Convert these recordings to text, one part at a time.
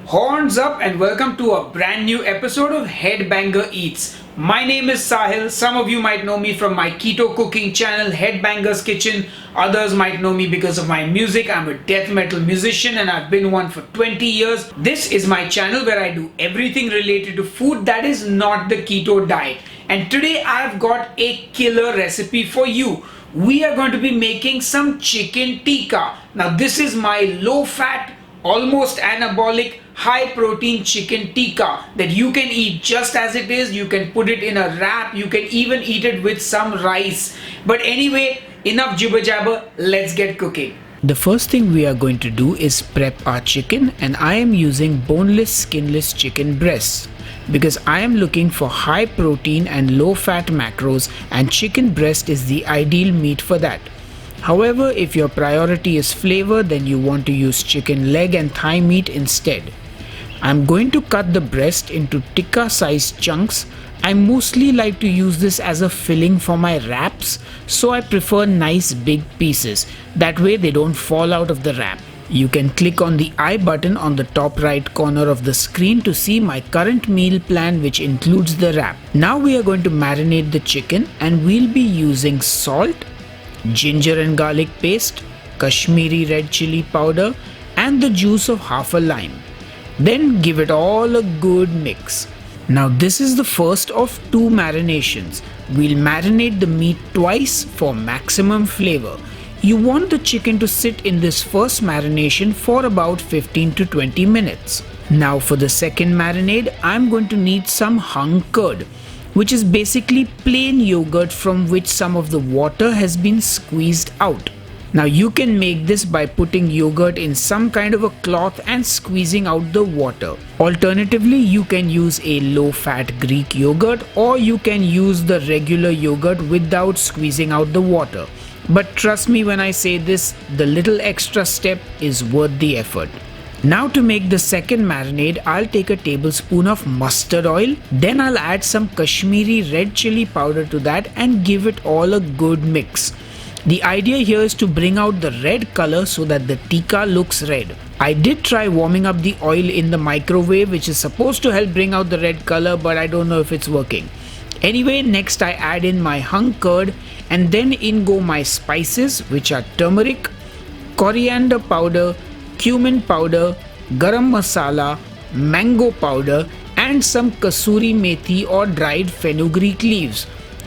Horns up and welcome to a brand new episode of Headbanger Eats. My name is Sahil. Some of you might know me from my keto cooking channel Headbanger's Kitchen. Others might know me because of my music. I'm a death metal musician and I've been one for 20 years. This is my channel where I do everything related to food that is not the keto diet. And today I've got a killer recipe for you. We are going to be making some chicken tikka. Now this is my low fat, almost anabolic, high protein chicken tikka that you can eat just as it is. You can put it in a wrap, you can even eat it with some rice. But anyway, enough jibber jabber, let's get cooking. The first thing we are going to do is prep our chicken, and I am using boneless skinless chicken breasts because I am looking for high protein and low fat macros, and chicken breast is the ideal meat for that. However, if your priority is flavor, then you want to use chicken leg and thigh meat instead. I'm going to cut the breast into tikka sized chunks. I mostly like to use this as a filling for my wraps, so I prefer nice big pieces. That way they don't fall out of the wrap. You can click on the I button on the top right corner of the screen to see my current meal plan, which includes the wrap. Now we are going to marinate the chicken, and we'll be using salt, ginger and garlic paste, Kashmiri red chili powder, and the juice of half a lime. Then give it all a good mix. Now this is the first of two marinations. We'll marinate the meat twice for maximum flavor. You want the chicken to sit in this first marination for about 15 to 20 minutes. Now for the second marinade, I'm going to need some hung curd, which is basically plain yogurt from which some of the water has been squeezed out. Now you can make this by putting yogurt in some kind of a cloth and squeezing out the water. Alternatively, you can use a low-fat Greek yogurt, or you can use the regular yogurt without squeezing out the water. But trust me when I say this, the little extra step is worth the effort. Now to make the second marinade, I'll take a tablespoon of mustard oil, then I'll add some Kashmiri red chili powder to that and give it all a good mix. The idea here is to bring out the red color so that the tikka looks red. I did try warming up the oil in the microwave, which is supposed to help bring out the red color, but I don't know if it's working. Anyway, next I add in my hung curd, and then in go my spices, which are turmeric, coriander powder, cumin powder, garam masala, mango powder, and some kasuri methi or dried fenugreek leaves,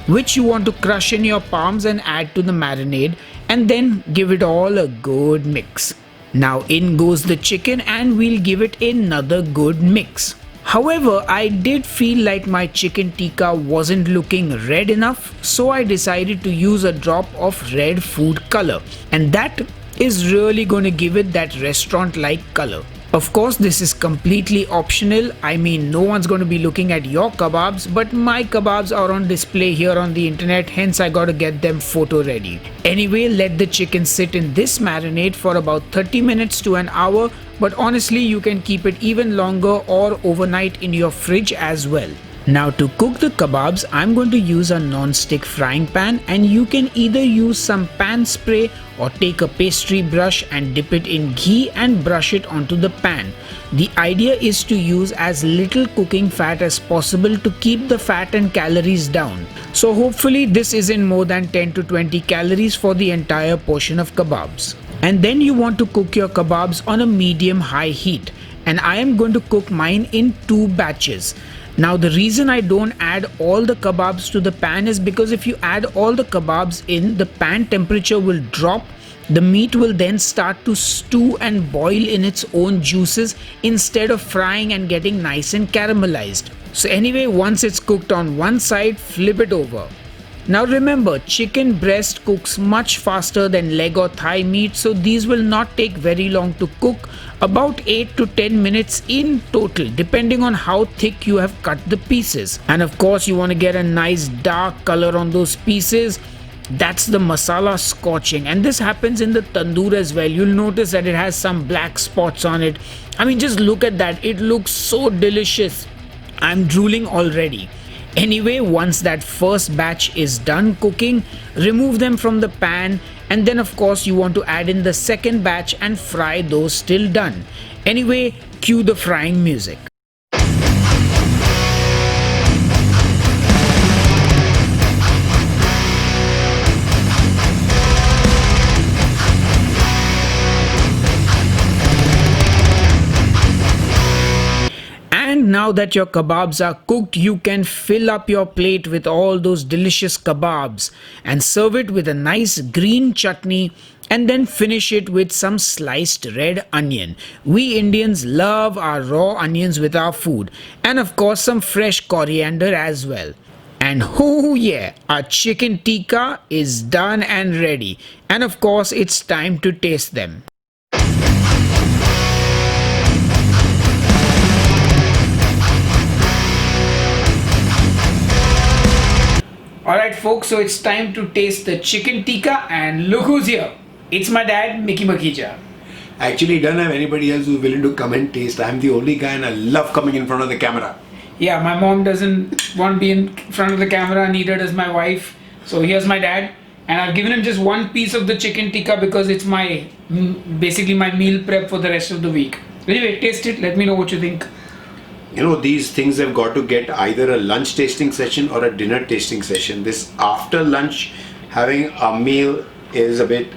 which you want to crush in your palms and add to the marinade, and then give it all a good mix. Now in goes the chicken, and we'll give it another good mix. However, I did feel like my chicken tikka wasn't looking red enough, so I decided to use a drop of red food color, and that is really going to give it that restaurant-like color. Of course, this is completely optional. I mean, no one's going to be looking at your kebabs, but my kebabs are on display here on the internet, hence I got to get them photo ready. Anyway, let the chicken sit in this marinade for about 30 minutes to an hour, but honestly, you can keep it even longer or overnight in your fridge as well. Now to cook the kebabs, I'm going to use a non-stick frying pan, and you can either use some pan spray or take a pastry brush and dip it in ghee and brush it onto the pan. The idea is to use as little cooking fat as possible to keep the fat and calories down. So hopefully this isn't more than 10 to 20 calories for the entire portion of kebabs. And then you want to cook your kebabs on a medium-high heat, and I am going to cook mine in 2 batches. Now the reason I don't add all the kebabs to the pan is because if you add all the kebabs in, the pan temperature will drop. The meat will then start to stew and boil in its own juices instead of frying and getting nice and caramelized. So anyway, once it's cooked on one side, flip it over. Now remember, chicken breast cooks much faster than leg or thigh meat, so these will not take very long to cook, about 8 to 10 minutes in total, depending on how thick you have cut the pieces. And of course, you want to get a nice dark color on those pieces. That's the masala scorching, and this happens in the tandoor as well. You'll notice that it has some black spots on it. I mean, just look at that. It looks so delicious. I'm drooling already. Anyway, once that first batch is done cooking, remove them from the pan, and then of course you want to add in the second batch and fry those till done. Anyway, Cue the frying music. And now that your kebabs are cooked, you can fill up your plate with all those delicious kebabs and serve it with a nice green chutney and then finish it with some sliced red onion. We Indians love our raw onions with our food, and of course some fresh coriander as well. And oh yeah, our chicken tikka is done and ready. And of course it's time to taste them. Alright folks, so it's time to taste the chicken tikka, and look who's here. It's my dad, Mickey Makija. Actually, don't have anybody else who's willing to come and taste. I'm the only guy and I love coming in front of the camera. Yeah, my mom doesn't want to be in front of the camera, neither does my wife. So here's my dad, and I've given him just one piece of the chicken tikka because it's my basically my meal prep for the rest of the week. Anyway, taste it, let me know what you think. You know, these things have got to get either a lunch tasting session or a dinner tasting session. This after lunch having a meal is a bit...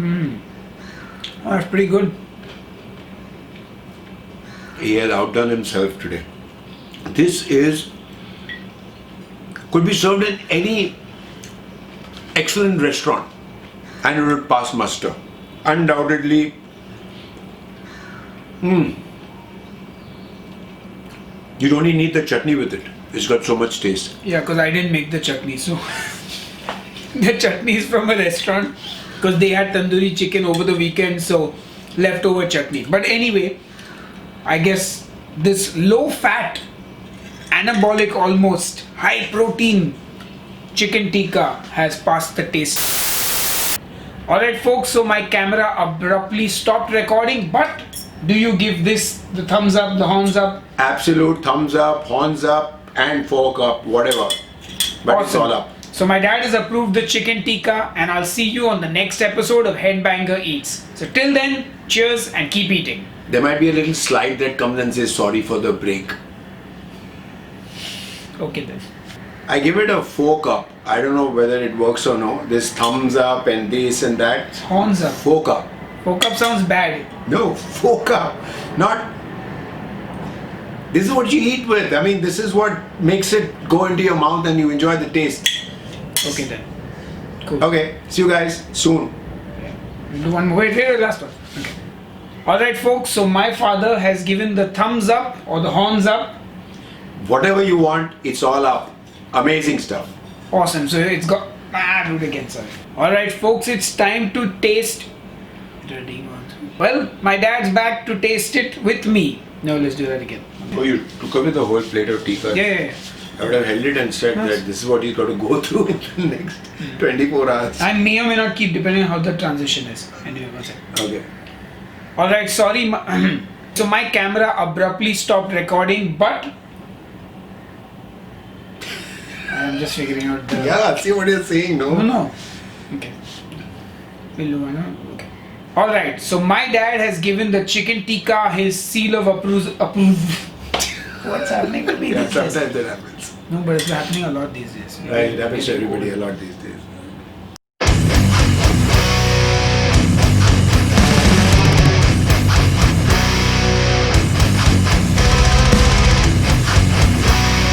Oh, that's pretty good. He has outdone himself today. This could be served in any excellent restaurant and it would pass muster. Undoubtedly. You'd only need the chutney with it. It's got so much taste. Yeah, because I didn't make the chutney, so the chutney is from a restaurant because they had tandoori chicken over the weekend, so leftover chutney. But anyway, I guess this low fat, anabolic almost, high protein chicken tikka has passed the taste. Alright folks, so my camera abruptly stopped recording, but do you give this the thumbs up, the horns up? Absolute thumbs up, horns up, and fork up, whatever. But It's all up. So my dad has approved the chicken tikka, and I'll see you on the next episode of Headbanger Eats. So till then, cheers and keep eating. There might be a little slide that comes and says sorry for the break. Okay then. I give it a fork up. I don't know whether it works or no. This thumbs up and this and that. It's horns up. Fork up. Fork up sounds bad. No, fork up. Not. This is what you eat with. I mean, this is what makes it go into your mouth and you enjoy the taste. Okay then. Cool. Okay, see you guys soon. We'll do one more. Wait, last one. Okay. Alright folks, so my father has given the thumbs up or the horns up. Whatever you want, it's all up. Amazing stuff. Awesome. So it's got... do it again, sorry. Alright folks, it's time to taste... Well, my dad's back to taste it with me. No, let's do that again. Oh, you took away the whole plate of tikka. Yeah. I would have held it and said that this is what he's got to go through in the next 24 hours. I may or may not keep depending on how the transition is. Anyway, one second. Okay. Alright, sorry. So my camera abruptly stopped recording, but I'm just figuring out the... Yeah, see what you're saying, no? No. Okay. We'll do one. Okay. Alright, so my dad has given the chicken tikka his seal of approval. What's happening to me Yeah, these days? sometimes that happens. No, but it's happening a lot these days. Right, it happens to everybody a lot these days.